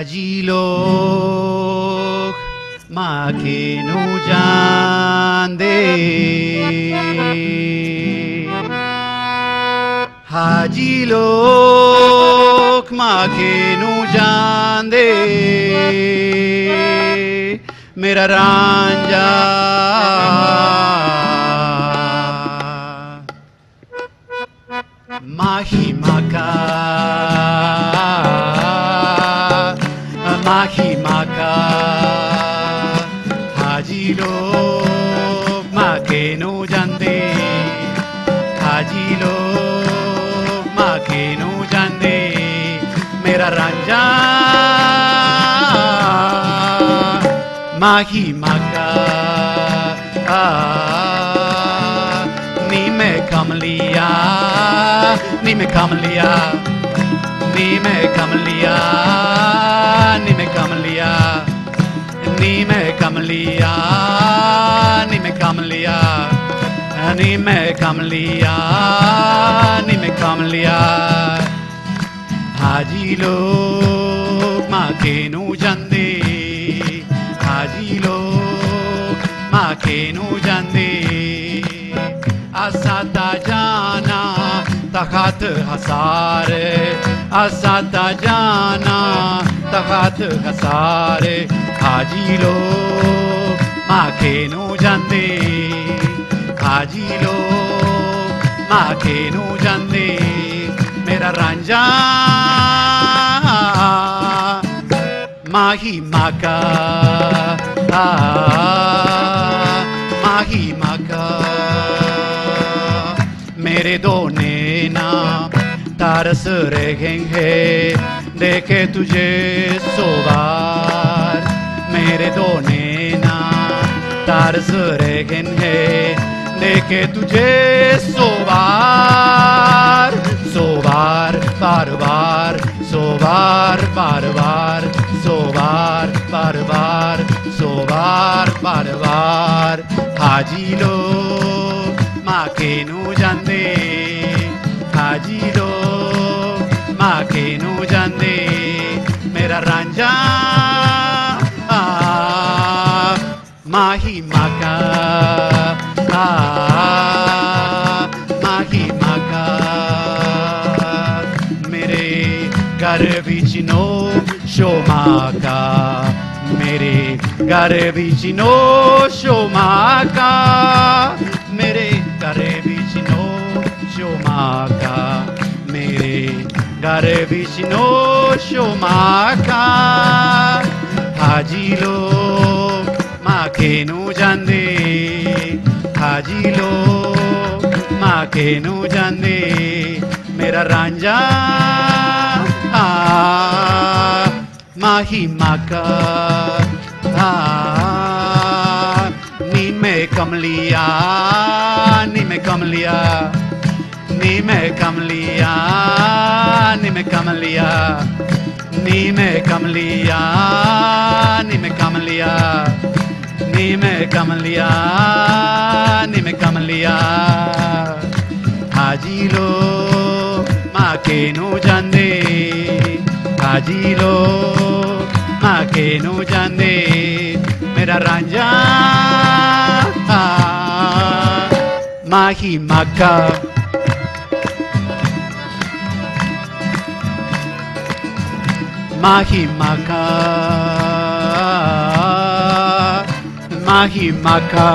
हाजी लोग माके नू जांदे हाजी लोग माके नू जांदे मेरा रांझा माही माका हाजी लोग माके नू जांदे हाजी लोग माके नू जांदे मेरा रांझा माही माका नी मैं कमलिया नी मैं कमलिया नी मैं कमलिया नी मैं कमलिया नी मैं कमलिया नी मैं कमलिया नी मैं कमलिया नी मैं कमलिया हाजी लोग माके नू जांदे हाजी लोग माके नू जांदे असाता जाना तखत हसार असाता जाना तखत हसार हाजी लोग माके नू जांदे हाजी लोग माके नू जांदे मेरा रांझा माही माका माही माका मेरे दो नैना तरस रहेंगे देखे तुझे सोबार मेरे दो नैना तरस रहेंगे देखे तुझे सोबार सोबार बार बार सोबार बार बार सोबार बार बार सोबार बार बार हाजी लोग माके नू जांदे हाजी लोग माके नू जांदे मेरा रांझा माही माका माही माका मेरे घर बिच नो शो माका मेरे घर बिच नो शो माका मेरे घर बिच नो शो माका मेरे घर बिच नो शो माका हाजी लोग माके नू जांदे हाजी लोग माके नू जांदे मेरा रांझा माही माका नी मैं कमलिया नी मैं कमलिया नी मैं कमलिया नी मैं कमलिया नी मैं कमलिया नी मैं कमलिया नी मैं कमलिया नी मैं कमलिया हाजी लोग माके नू जांदे हाजी लोग माके नू जांदे मेरा रांझा माही माका माही माका माही माका